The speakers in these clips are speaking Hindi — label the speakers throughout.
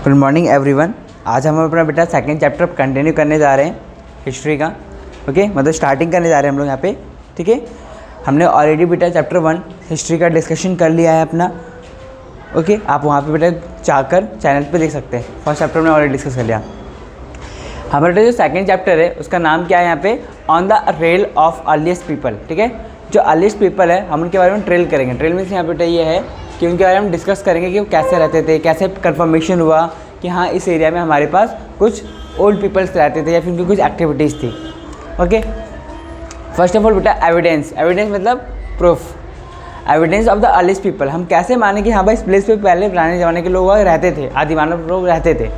Speaker 1: Good morning everyone. आज हम अपना बेटा सेकंड चैप्टर कंटिन्यू करने जा रहे हैं हिस्ट्री का। ओके, मतलब स्टार्टिंग करने जा रहे हैं हम लोग यहाँ पे। ठीक है, हमने ऑलरेडी बेटा चैप्टर 1 हिस्ट्री का डिस्कशन कर लिया है अपना। ओके, आप वहाँ पे बेटा जाकर चैनल पे देख सकते हैं। फर्स्ट चैप्टर में ऑलरेडी डिस्कस कर लिया। हमारा जो सेकंड चैप्टर है उसका नाम क्या है यहाँ पे, on the rail of earliest people. ठीक है, जो अर्लीस्ट पीपल है हम उनके बारे में ट्रेल करेंगे। ट्रेल मीन्स यहाँ पे ये है कि उनके बारे में डिस्कस करेंगे कि वो कैसे रहते थे, कैसे कन्फर्मेशन हुआ कि हाँ इस एरिया में हमारे पास कुछ ओल्ड पीपल्स रहते थे या फिर उनकी कुछ एक्टिविटीज़ थी। ओके, फर्स्ट ऑफ ऑल बेटा एविडेंस। एविडेंस मतलब proof. Evidence of the earliest people, हम कैसे माने कि हाँ भाई इस प्लेस पे पहले पुराने ज़माने के लोग रहते थे, आदि मानव लोग रहते थे।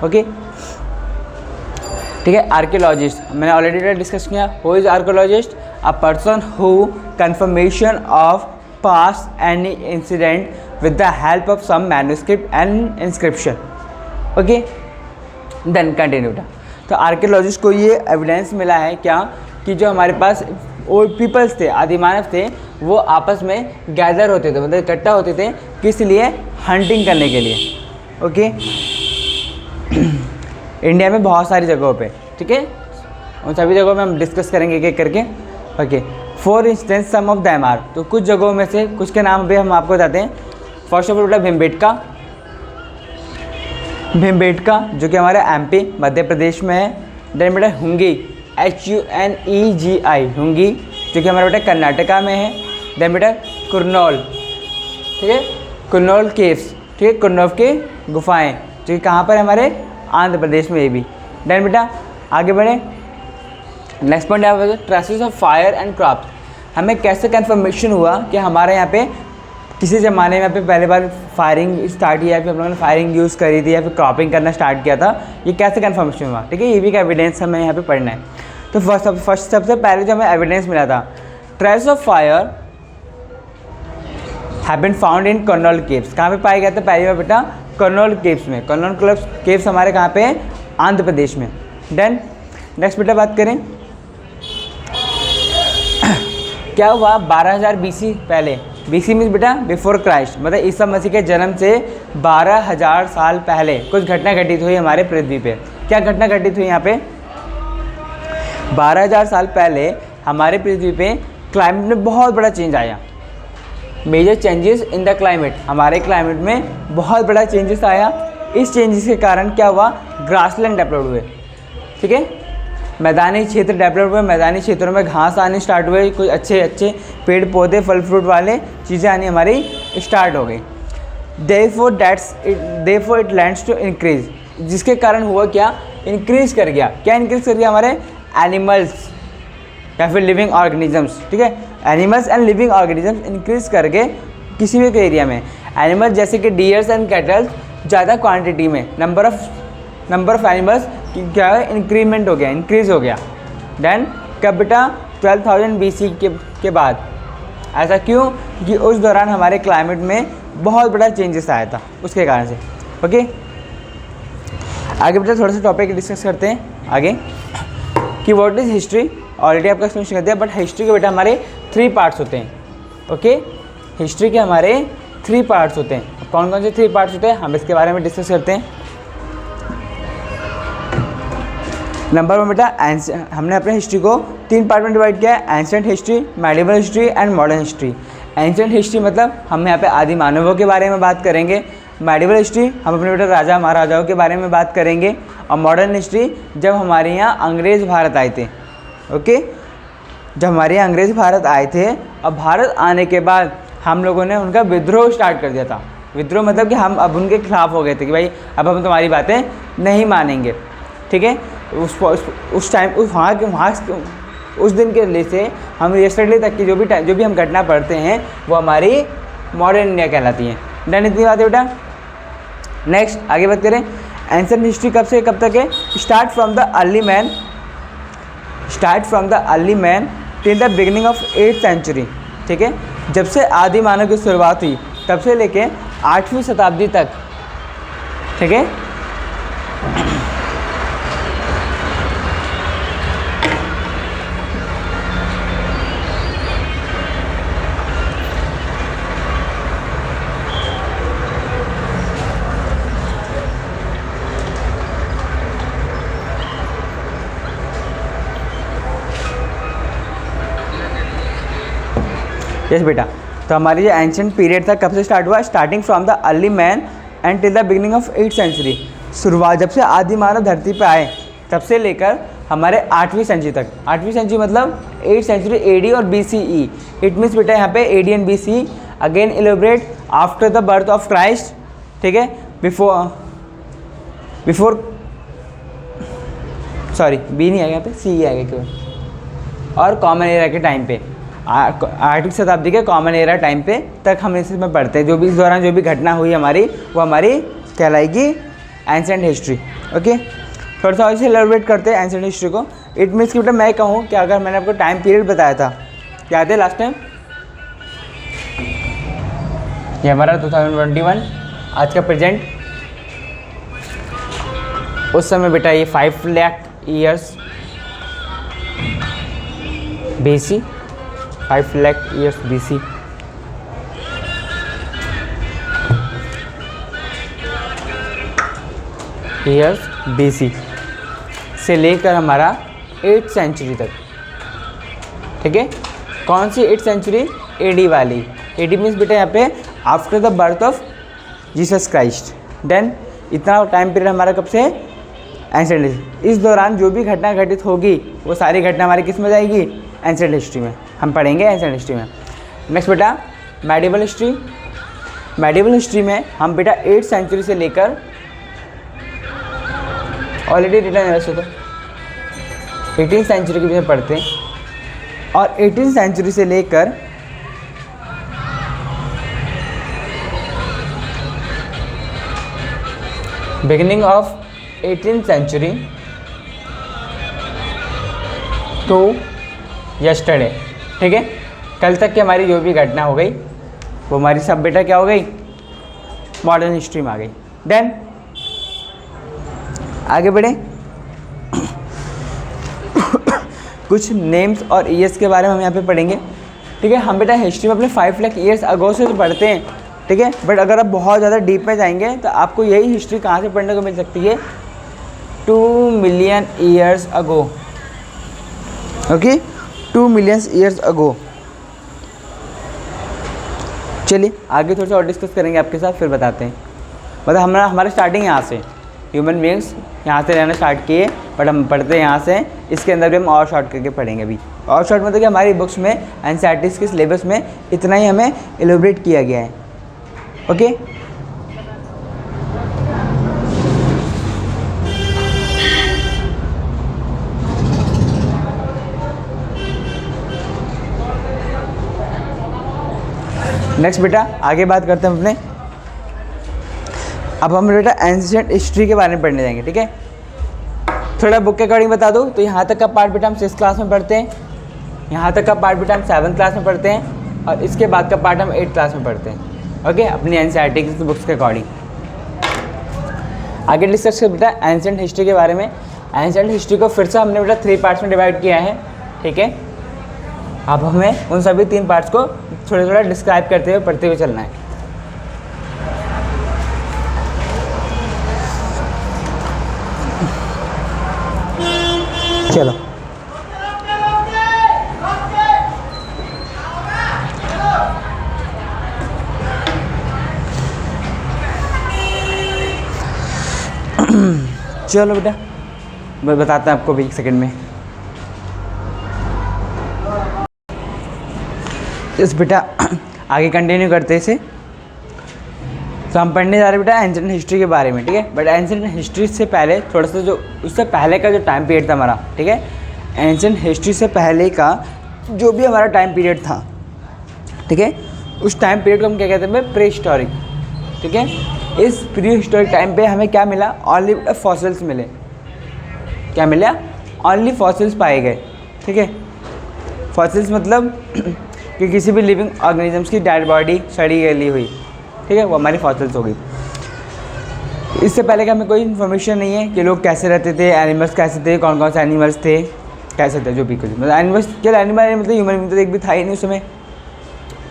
Speaker 1: ओके, ठीक है। आर्कियोलॉजिस्ट मैंने ऑलरेडी डिस्कस किया। Who is archaeologist? A person who confirmation of past any incident with the help of some manuscript and inscription. Okay, then continue. तो आर्कियोलॉजिस्ट को ये एविडेंस मिला है क्या कि जो हमारे पास ओल्ड पीपल्स थे, आदि मानव थे, वो आपस में गैदर होते थे, मतलब इकट्ठा होते थे। किस लिए? हंटिंग करने के लिए। ओके, इंडिया में बहुत सारी जगहों पे। ठीक है, उन सभी जगहों में हम डिस्कस करेंगे एक एक करके। Okay, for instance some of them are, तो कुछ जगहों में से कुछ के नाम भी हम आपको बताते हैं। फर्स्ट ऑफ ऑल बेटा भीमबेटका जो कि हमारे एमपी मध्य प्रदेश में है। देन बेटा हुंगी, HUNEGI हुंगी जो कि हमारे बेटा कर्नाटका में है। देन बेटा कुरनौल, ठीक है, कुरनौल केव्स, ठीक है, कुरनौल की गुफाएं जो कि कहाँ पर है? हमारे आंध्र प्रदेश में ये भी। देन बेटा आगे बढ़े, नेक्स्ट पॉइंट है traces of fire and crops. हमें कैसे कन्फर्मेशन हुआ कि हमारे यहाँ पे किसी ज़माने में यहाँ पे पहले बार फायरिंग स्टार्ट किया, फिर हम लोगों ने फायरिंग यूज़ करी थी या फिर क्रॉपिंग करना स्टार्ट किया था, ये कैसे कन्फर्मेशन हुआ? ठीक है, ये भी एक एविडेंस हमें यहाँ पे पढ़ना है। तो फर्स्ट सबसे पहले जो हमें एविडेंस मिला था, trace of fire have been found in Kurnool caves. कहाँ पे पाया गया था? पहली बार बेटा कर्नौल केव्स में। कर्नौल केव्स हमारे कहाँ पे हैं? आंध्र प्रदेश में। देन नेक्स्ट बेटा बात करें, क्या हुआ 12,000 BC पहले। BC मीन्स बेटा बिफोर क्राइस्ट, मतलब ईसा मसीह के जन्म से 12,000 साल पहले कुछ घटना घटित हुई हमारे पृथ्वी पे। क्या घटना घटित हुई यहाँ पे? 12,000 साल पहले हमारे पृथ्वी पे क्लाइमेट में बहुत बड़ा चेंज आया। Major changes in the climate, हमारे क्लाइमेट में बहुत बड़ा चेंजेस आया। इस चेंजेस के कारण क्या हुआ? ग्रासलैंड डेवलप हुए। ठीक है, मैदानी क्षेत्र डेवलप हुए, मैदानी क्षेत्रों में घास आने स्टार्ट हुए, कुछ अच्छे अच्छे पेड़ पौधे फल फ्रूट वाले चीज़ें आनी हमारी स्टार्ट हो गई। Therefore it lands to increase, जिसके कारण हुआ क्या? इंक्रीज कर गया। क्या इंक्रीज कर गया? हमारे एनिमल्स या फिर लिविंग ऑर्गेनिजम्स। ठीक है, animals and living organisms increase करके किसी भी एरिया में एनिमल्स जैसे कि डियर्स एंड कैटल ज़्यादा क्वांटिटी में नंबर ऑफ एनिमल्स क्या है? इंक्रीमेंट हो गया, इंक्रीज हो गया। देन कब बेटा? 12,000 BC के बाद। ऐसा क्यों? क्योंकि उस दौरान हमारे क्लाइमेट में बहुत बड़ा चेंजेस आया था, उसके कारण से। ओके, आगे बेटा थोड़ा सा टॉपिक डिस्कस करते हैं आगे कि व्हाट इज़ हिस्ट्री। ऑलरेडी आपका एक्सप्लेनेशन कर दिया, बट हिस्ट्री के बेटा हमारे 3 पार्ट्स होते हैं। ओके, हिस्ट्री के हमारे 3 पार्ट्स होते हैं। कौन कौन से 3 पार्ट्स होते हैं हम इसके बारे में डिस्कस करते हैं। नंबर 1 बेटा हमने अपने हिस्ट्री को 3 पार्ट में डिवाइड किया है, ancient history, medieval history and modern history. Ancient history मतलब हम यहाँ पे आदि मानवों के बारे में बात करेंगे। मेडिवल हिस्ट्री हम अपने बेटा राजा महाराजाओं के बारे में बात करेंगे। और मॉडर्न हिस्ट्री जब हमारे यहाँ अंग्रेज़ भारत आए थे। ओके, जब हमारे यहाँ अंग्रेज़ भारत आए थे और भारत आने के बाद हम लोगों ने उनका विद्रोह स्टार्ट कर दिया था। विद्रोह मतलब कि हम अब उनके खिलाफ़ हो गए थे कि भाई अब हम तुम्हारी बातें नहीं मानेंगे। ठीक है, उस टाइम वहाँ उस दिन के लिए से हम यस्टरडे तक की जो भी हम घटना पढ़ते हैं वो हमारी मॉडर्न इंडिया कहलाती हैं। डन, इतनी बात है बेटा। नेक्स्ट आगे बात करें, एंशिएंट हिस्ट्री कब से कब तक है? Start from the early man till the beginning of 8th century. ठीक है, जब से आदि मानव की शुरुआत हुई तब से लेके 8वीं शताब्दी तक। ठीक है, यस बेटा, तो हमारी जो एंशिएंट पीरियड था कब से स्टार्ट हुआ? Starting from the early man and till the beginning of 8th century. शुरुआत जब से आदि मानव धरती पे आए तब से लेकर हमारे 8वीं सेंचुरी तक। 8वीं सेंचुरी मतलब 8th सेंचुरी एडी और BCE। इट मीन्स बेटा यहाँ पे AD and BCE again elaborate after the birth of Christ, ठीक है, बिफोर सॉरी बी नहीं आएगा यहाँ पे, सी आएगा केवल, और कॉमन एरा के टाइम पे 8वीं शताब्दी के कॉमन एरा टाइम पे तक हम इसमें पढ़ते हैं। जो भी इस दौरान जो भी घटना हुई हमारी वो हमारी कहलाएगी एंशिएंट हिस्ट्री। ओके, थोड़ा सा इसे एलैबोरेट करते हैं एंशिएंट हिस्ट्री को। इट मीन्स कि बेटा मैं कहूँ कि अगर मैंने आपको टाइम पीरियड बताया था, याद है लास्ट टाइम, ये हमारा 2021 आज का प्रेजेंट, उस समय बेटा ये 5 lakh years BC, 5 lakh years BC। Years BC से लेकर हमारा 8th सेंचुरी तक, ठीक है। कौन सी 8th सेंचुरी? AD वाली। AD मीन्स बेटा यहाँ पे after the birth of Jesus Christ. Then इतना टाइम पीरियड हमारा कब से? Ancient history. इस दौरान जो भी घटना घटित होगी वो सारी घटना हमारी किस में जाएगी? एंशिएंट हिस्ट्री में। हम पढ़ेंगे एंशिएंट हिस्ट्री में। नेक्स्ट बेटा मेडिवल हिस्ट्री। मेडिवल हिस्ट्री में हम बेटा 8th सेंचुरी से लेकर ऑलरेडी रिटर्न है वैसे तो 18th सेंचुरी के बीच पढ़ते हैं, और 18th सेंचुरी से लेकर beginning of 18th century to yesterday, ठीक है, कल तक की हमारी जो भी घटना हो गई वो हमारी सब बेटा क्या हो गई? मॉडर्न हिस्ट्री में आ गई। देन आगे बढ़े कुछ नेम्स और ईयर्स के बारे में हम यहाँ पे पढ़ेंगे, ठीक है। हम बेटा हिस्ट्री में अपने 5 लाख ईयर्स अगो से तो पढ़ते हैं, ठीक है, बट अगर आप बहुत ज़्यादा डीप में जाएंगे तो आपको यही हिस्ट्री कहाँ से पढ़ने को मिल सकती है? 2 million years ago. Okay, 2 million years ago. चलिए आगे थोड़ा सा और डिस्कस करेंगे आपके साथ, फिर बताते हैं। मतलब हमारा स्टार्टिंग यहाँ से, ह्यूमन बींग्स यहाँ से रहना स्टार्ट किए, बट हम पढ़ते हैं यहाँ से। इसके अंदर भी हम और शॉर्ट करके पढ़ेंगे अभी। और शॉर्ट मतलब कि हमारी बुक्स में एनसीईआरटी के सिलेबस में इतना ही हमें एलोबरेट किया गया है। ओके, नेक्स्ट बेटा आगे बात करते हैं अपने। अब हम बेटा एंशिएंट हिस्ट्री के बारे में पढ़ने जाएंगे, ठीक है। थोड़ा बुक के अकॉर्डिंग बता दूँ तो यहाँ तक का पार्ट बेटा हम 6th क्लास में पढ़ते हैं, यहाँ तक का पार्ट बेटा हम 7th क्लास में पढ़ते हैं, और इसके बाद का पार्ट हम 8th क्लास में पढ़ते हैं। ओके, अपनी एनसीईआरटी की बुक्स के अकॉर्डिंग। आगे डिस्कस कर बेटा एंशिएंट हिस्ट्री के बारे में। एंशिएंट हिस्ट्री को फिर से हमने बेटा 3 पार्ट्स में डिवाइड किया है, ठीक है। अब हमें उन सभी 3 पार्ट्स को थोड़ा थोड़ा डिस्क्राइब करते हुए पढ़ते हुए चलना है। चलो चलो बेटा मैं बताता हूँ आपको भी 1 सेकंड में। इस बेटा आगे कंटिन्यू करते इसे। तो हम पढ़ने जा रहे हैं बेटा एंशिएंट हिस्ट्री के बारे में, ठीक है। बट एंशिएंट हिस्ट्री से पहले थोड़ा सा जो उससे पहले का जो टाइम पीरियड था हमारा, ठीक है, एंशिएंट हिस्ट्री से पहले का जो भी हमारा टाइम पीरियड था, ठीक है, उस टाइम पीरियड को हम क्या कहते हैं? प्री हिस्टोरिक, ठीक है। इस प्री हिस्टोरिक टाइम पे हमें क्या मिला? ओनली फॉसिल्स मिले। क्या मिला? ओनली फॉसिल्स पाए गए, ठीक है। फॉसिल्स मतलब कि किसी भी लिविंग ऑर्गेनिजम्स की डेड बॉडी सड़ी गली हुई, ठीक है, वो हमारी फॉसिल्स हो गई। इससे पहले का हमें कोई इन्फॉर्मेशन नहीं है कि लोग कैसे रहते थे, एनिमल्स कैसे थे, कौन कौन से एनिमल्स थे, कैसे थे, जो भी कुछ मतलब एनिमल्स क्या एनिमल मतलब ह्यूमन बींग तो एक भी था ही नहीं उस समय।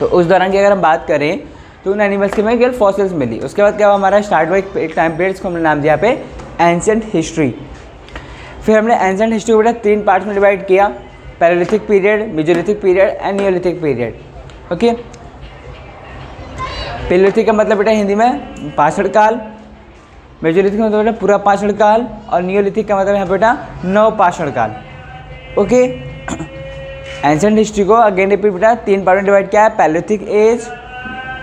Speaker 1: तो उस दौरान की अगर हम बात करें तो उन एनिमल्स के में केवल फॉसिल्स मिली। उसके बाद क्या हुआ? हमारा स्टार्ट हुआ एक टाइम पीरियड को हमने नाम दिया पे एंशिएंट हिस्ट्री। फिर हमने एंशिएंट हिस्ट्री को बेटा 3 पार्ट्स में डिवाइड किया, palaeolithic period, Mesolithic period and neolithic period. Okay. Palaeolithic का मतलब बेटा हिंदी में पाषाण काल, मेसोलिथिक का मतलब बेटा पूरा पाषाण काल, और नियोलिथिक का मतलब है बेटा नव पाषाण काल। ओके। एंशिएंट हिस्ट्री को अगेन रिपीट बेटा 3 पार्ट में डिवाइड किया है, palaeolithic age,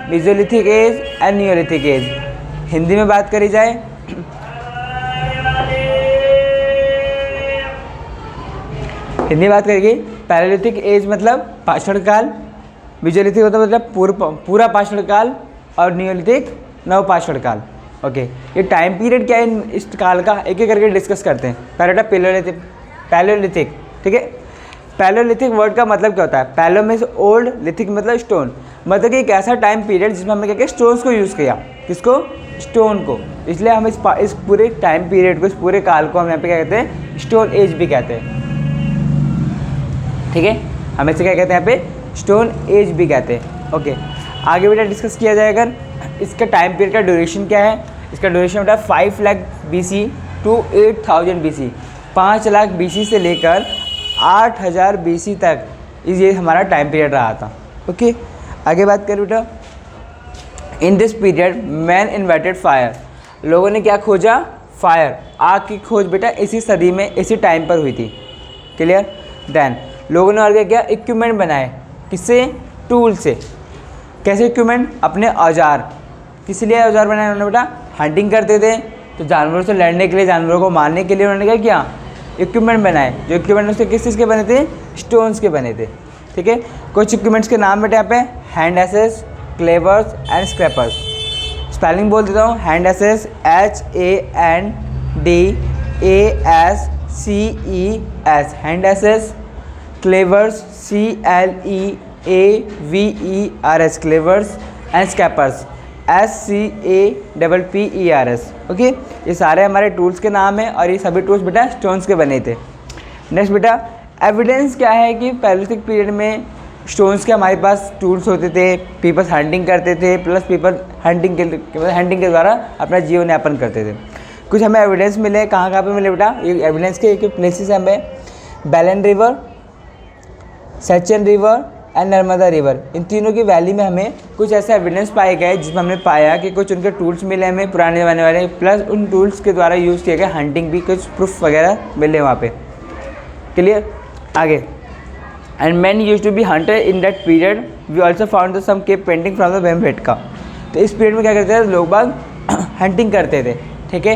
Speaker 1: mesolithic age and neolithic age. Hindi में बात करी जाए हिंदी में बात करेगी, पैलियोलिथिक एज मतलब पाषाण काल, मेसोलिथिक मतलब पूरा पाषाण काल, और नियोलिथिक नव पाषाण काल। ओके। ये टाइम पीरियड क्या है इस काल का, एक एक करके डिस्कस करते हैं। पहले पैलियोलिथिक, ठीक है। पैलियोलिथिक वर्ड का मतलब क्या होता है, पैलो मीन्स ओल्ड, लिथिक मतलब स्टोन, मतलब कि एक ऐसा टाइम पीरियड जिसमें हमने क्या किया, स्टोन्स को यूज़ किया। किसको? स्टोन को। इसलिए हम इस पूरे टाइम पीरियड को, इस पूरे काल को हम यहाँ पे क्या कहते हैं, स्टोन एज भी कहते हैं। ठीक है, हम इसे क्या कहते हैं यहाँ पे, स्टोन एज भी कहते हैं। ओके, आगे बेटा डिस्कस किया जाए अगर इसका टाइम पीरियड का ड्यूरेशन क्या है। इसका ड्यूरेशन बेटा 5 lakh BC to 8000 BC, 5 lakh BC से लेकर 8000 BC तक ये हमारा टाइम पीरियड रहा था। ओके, आगे बात करें बेटा, in this period man invented fire, लोगों ने क्या खोजा, फायर, आग की खोज बेटा इसी सदी में, इसी टाइम पर हुई थी। क्लियर। देन लोगों ने और क्या किया, इक्विपमेंट बनाए, किससे, टूल से। कैसे इक्विपमेंट, अपने औजार। किस लिए औजार बनाए उन्होंने बेटा, हंटिंग करते थे तो जानवरों से लड़ने के लिए, जानवरों को मारने के लिए उन्होंने क्या किया, इक्विपमेंट बनाए। जो इक्विपमेंट उसके किस चीज़ के बने थे, स्टोन्स के बने थे। ठीक है, कुछ इक्विपमेंट्स के नाम बेटे यहाँ पे, hand axes, cleavers and scrapers. Spelling बोल देता हूँ, hand axes HANDASSES, hand axes, cleavers CLEAVERS, cleavers and scrapers SCAPPERS। Okay, ये सारे हमारे टूल्स के नाम हैं और ये सभी टूल्स बेटा स्टोन्स के बने थे। नेक्स्ट बेटा, एविडेंस क्या है कि पैलियोलिथिक पीरियड में स्टोन्स के हमारे पास टूल्स होते थे, पीपल हंटिंग करते थे, प्लस पीपल हंटिंग के द्वारा अपना जीवन यापन करते थे। कुछ हमें एविडेंस मिले, कहाँ कहाँ पे मिले बेटा, ये एविडेंस के एक प्लेसेस हमें, बेलन रिवर, सचन रिवर एंड नर्मदा रिवर, इन तीनों की वैली में हमें कुछ ऐसे एविडेंस पाए गए जिसमें हमने पाया कि कुछ उनके टूल्स मिले हमें पुराने ज़माने वाले, प्लस उन टूल्स के द्वारा यूज़ किए गए हंटिंग भी, कुछ प्रूफ वगैरह मिले वहाँ पे। क्लियर। आगे, and man use to be hunted in that period, we also found the some cave painting from the Bhimbetka. तो इस पीरियड में क्या करते थे लोग बाग, हंटिंग करते थे। ठीक है।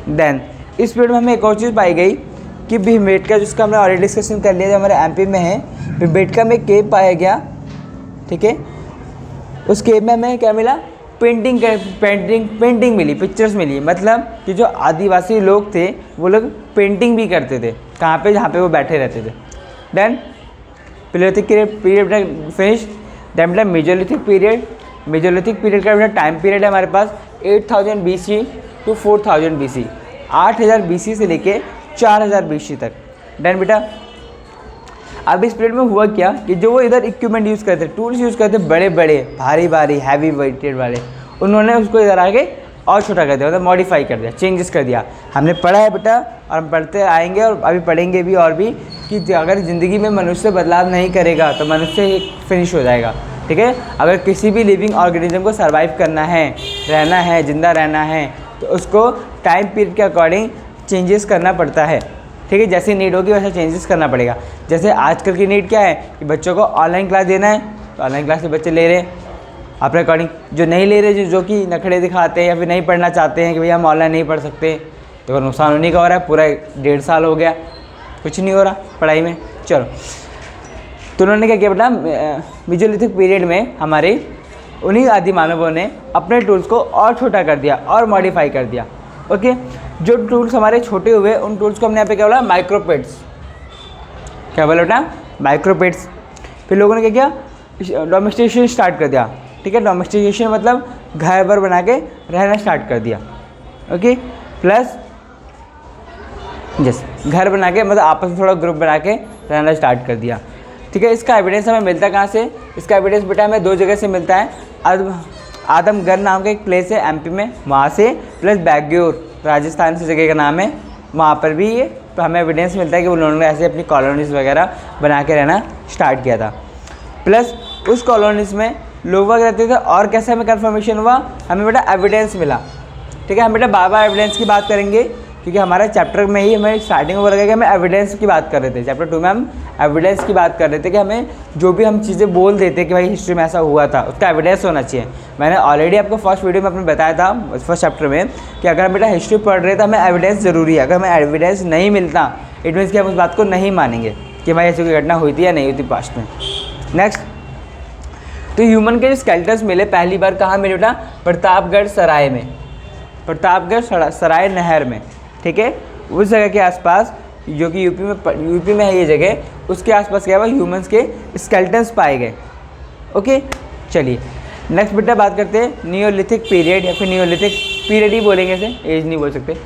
Speaker 1: देन इस पीरियड में हमें एक और चीज़ पाई गई कि भीमबेटका, जिसका हमने ऑलरेडी डिस्कशन कर लिया, जो हमारे MP में है, भीमबेटका में केव पाया गया। ठीक है, उस केव में हमें क्या मिला, पेंटिंग मिली, पिक्चर्स मिली। मतलब कि जो आदिवासी लोग थे वो लोग पेंटिंग भी करते थे, कहाँ पे, जहाँ पे वो बैठे रहते थे। Then Palaeolithic period finish. Then बेटा मेसोलिथिक पीरियड, मेसोलिथिक पीरियड का बेटा टाइम पीरियड है हमारे पास 8000 BC टू 4000 BC, 8000 BC से लेके 4000 BC तक। देन बेटा अब इस पीरियड में हुआ क्या कि जो वो इधर इक्विपमेंट यूज़ करते, टूल्स यूज़ करते, बड़े बड़े भारी हैवी वेटेड वाले, उन्होंने उसको इधर आके और छोटा कर दिया, मतलब मॉडिफाई कर दिया, चेंजेस कर दिया। हमने पढ़ा है बेटा और हम पढ़ते आएंगे और अभी पढ़ेंगे भी और भी कि अगर ज़िंदगी में मनुष्य बदलाव नहीं करेगा तो मनुष्य फिनिश हो जाएगा। ठीक है, अगर किसी भी लिविंग ऑर्गेनिज्म को सर्वाइव करना है, रहना है, जिंदा रहना है, तो उसको टाइम पीरियड के अकॉर्डिंग चेंजेस करना पड़ता है। ठीक है, जैसी नीड होगी वैसा चेंजेस करना पड़ेगा। जैसे आजकल की नीड क्या है कि बच्चों को ऑनलाइन क्लास देना है, तो ऑनलाइन क्लास के बच्चे ले रहे हैं अपने अकॉर्डिंग। जो नहीं ले रहे, जो कि नखड़े दिखाते हैं या फिर नहीं पढ़ना चाहते हैं कि भैया हम ऑनलाइन नहीं पढ़ सकते, तो नुकसान उन्हीं का हो रहा है। पूरा 1.5 साल हो गया, कुछ नहीं हो रहा पढ़ाई में। चलो, तो उन्होंने क्या किया बेटा, मेसोलिथिक पीरियड में हमारे उन्हीं आदि मानवों ने अपने टूल्स को और छोटा कर दिया और मॉडिफाई कर दिया। ओके, जो टूल्स हमारे छोटे हुए उन टूल्स को हमने यहाँ पे क्या बोला, माइक्रोपेड्स। क्या बोला बेटा, माइक्रोपेड्स। फिर लोगों ने क्या किया, डोमेस्टिकेशन स्टार्ट कर दिया। ठीक है, डोमेस्टिकेशन मतलब घर भर बना के रहना स्टार्ट कर दिया। ओके, प्लस जस घर बना के मतलब आपस में थोड़ा ग्रुप बना के रहना स्टार्ट कर दिया। ठीक है, इसका एविडेंस हमें मिलता है कहाँ से, इसका एविडेंस बेटा हमें 2 जगह से मिलता है। आदमगढ़ नाम का एक प्लेस है MP में, वहाँ से, प्लस बैग्योर राजस्थान से जगह का नाम है, वहाँ पर भी ये तो हमें एविडेंस मिलता है कि उन्होंने ऐसे अपनी कॉलोनीज़ वगैरह बना के रहना स्टार्ट किया था। प्लस उस कॉलोनीज में लोग रहते थे। और कैसे हमें कन्फर्मेशन हुआ, हमें बेटा एविडेंस मिला। ठीक है, हम बेटा बार बार एविडेंस की बात करेंगे क्योंकि हमारे चैप्टर में ही हमें स्टार्टिंग में बोला गया कि हमें एविडेंस की बात कर रहे थे। चैप्टर 2 में हम एविडेंस की बात कर रहे थे कि हमें जो भी हम चीज़ें बोल देते कि भाई हिस्ट्री में ऐसा हुआ था उसका एविडेंस होना चाहिए। मैंने ऑलरेडी आपको फर्स्ट वीडियो में अपने बताया था फर्स्ट चैप्टर में कि अगर हम बेटा हिस्ट्री पढ़ रहे तो हमें एविडेंस ज़रूरी है। अगर हमें एविडेंस नहीं मिलता इट मीन्स कि हम उस बात को नहीं मानेंगे कि भाई ऐसी कोई घटना हुई थी या नहीं हुई थी पास्ट में। नेक्स्ट, तो ह्यूमन के जो स्केलेटन्स मिले पहली बार कहाँ मिले बेटा, प्रतापगढ़ सराय में, प्रतापगढ़ सराय नहर में। ठीक है, उस जगह के आसपास जो कि यूपी में है ये जगह, उसके आसपास क्या हुआ, ह्यूमंस के स्केलेटन्स पाए गए। ओके, चलिए नेक्स्ट बेटा बात करते हैं नियोलिथिक पीरियड या फिर नियोलिथिक पीरियड ही बोलेंगे इसे, एज नहीं बोल सकते।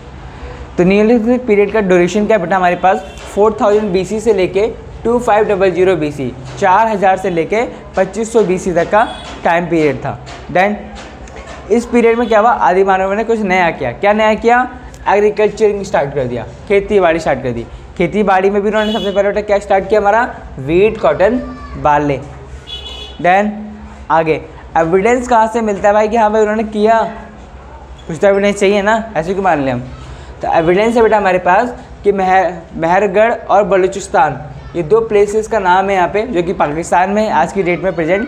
Speaker 1: तो नियोलिथिक पीरियड का ड्यूरेशन क्या बेटा, हमारे पास 4000 BC से लेके 2500 BC, 4000 से लेके 2500 BC तक का टाइम पीरियड था। देन इस पीरियड में क्या हुआ, आदि मानव ने कुछ नया किया। क्या नया किया, एग्रीकल्चरिंग स्टार्ट कर दिया, खेती बाड़ी स्टार्ट कर दी। खेती बाड़ी में भी उन्होंने सबसे पहले बेटा क्या स्टार्ट किया, हमारा वीट, कॉटन, बार्ले। देन आगे एविडेंस कहाँ से मिलता है भाई कि हाँ भाई उन्होंने किया, कुछ तो एविडेंस चाहिए ना, ऐसे क्यों मान लें हम। तो एविडेंस है बेटा हमारे पास कि मेहरगढ़ और बलूचिस्तान ये 2 प्लेसेस का नाम है यहाँ पे, जो कि पाकिस्तान में आज की डेट में प्रेजेंट।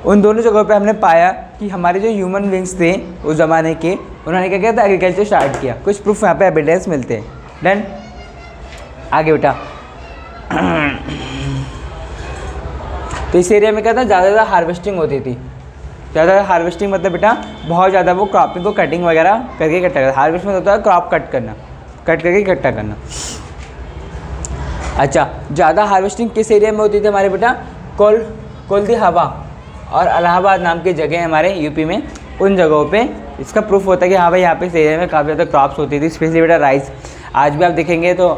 Speaker 1: उन दोनों जगहों पे हमने पाया कि हमारे जो ह्यूमन बींग्स थे उस ज़माने के, उन्होंने क्या किया था, एग्रीकल्चर स्टार्ट किया। कुछ प्रूफ यहाँ पे एविडेंस मिलते हैं। देन आगे बेटा तो इस एरिया में क्या था, ज़्यादा हार्वेस्टिंग होती थी। ज़्यादा हार्वेस्टिंग मतलब बेटा बहुत ज़्यादा वो क्रॉपिंग को कटिंग वगैरह करके इकट्ठा करना। हार्वेस्ट में होता है क्रॉप कट करना, कट करके इकट्ठा करना। अच्छा, ज़्यादा हार्वेस्टिंग किस एरिया में होती थी हमारे बेटा, कोल्दी हवा और इलाहाबाद नाम की जगह हमारे यूपी में, उन जगहों पे इसका प्रूफ होता है कि हाँ भाई यहाँ पे इस एरिया में काफ़ी ज़्यादा क्रॉप्स होती थी, स्पेशली बेटा राइस। आज भी आप देखेंगे तो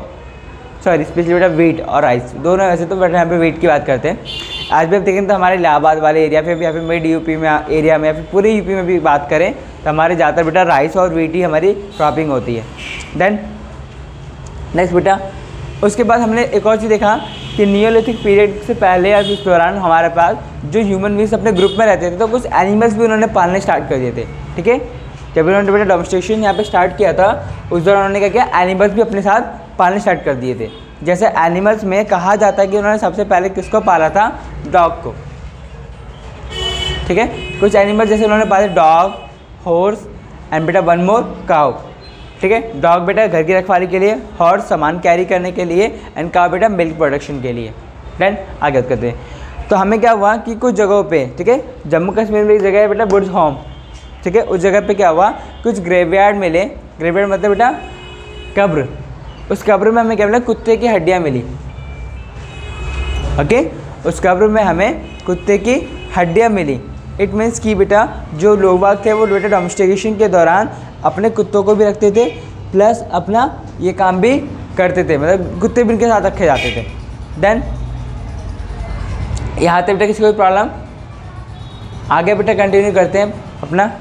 Speaker 1: स्पेशली बेटा वीट और राइस दोनों, वैसे तो बेटा यहाँ पे वीट की बात करते हैं। आज भी आप देखेंगे तो हमारे इलाहाबाद वाले एरिया पे भी या फिर मिड यूपी में एरिया में या फिर पूरे यूपी में भी बात करें तो हमारे ज़्यादातर बेटा राइस और वीट ही हमारी क्रॉपिंग होती है। देन नेक्स्ट बेटा उसके बाद हमने एक और चीज़ देखा कि नियोलिथिक पीरियड से पहले या इस दौरान हमारे पास जो ह्यूमन बींग्स अपने ग्रुप में रहते थे तो कुछ एनिमल्स भी उन्होंने पालने स्टार्ट कर दिए थे। ठीक है, जब उन्होंने बेटा डोमेस्टिकेशन यहाँ पे स्टार्ट किया था उस दौरान उन्होंने क्या किया, एनिमल्स भी अपने साथ पालने स्टार्ट कर दिए थे। जैसे एनिमल्स में कहा जाता है कि उन्होंने सबसे पहले किसको पाला था, डॉग को। ठीक है, कुछ एनिमल्स जैसे उन्होंने पाले डॉग, हॉर्स एंड बेटा वन मोर काउ। ठीक है, डॉग बेटा घर की रखवाली के लिए, हॉर्स सामान कैरी करने के लिए एंड काउ बेटा मिल्क प्रोडक्शन के लिए। देन आगे बात करते हैं। तो हमें क्या हुआ कि कुछ जगहों पे, ठीक है, जम्मू कश्मीर में एक जगह है बेटा बुर्ज होम। ठीक है, उस जगह पे क्या हुआ, कुछ ग्रेवयार्ड मिले। ग्रेवयार्ड मतलब बेटा कब्र। उस कब्र में हमें क्या मिला, कुत्ते की हड्डियाँ मिली। ओके, उस कब्र में हमें कुत्ते की हड्डियाँ मिली। इट मीन्स कि बेटा जो लोग बाग थे वो बेटा डोमेस्टिकेशन के दौरान अपने कुत्तों को भी रखते थे प्लस अपना ये काम भी करते थे, मतलब कुत्ते भी इनके साथ रखे जाते थे। देन यहाँ तक बेटा किसी कोई प्रॉब्लम, आगे बेटा कंटिन्यू करते हैं अपना।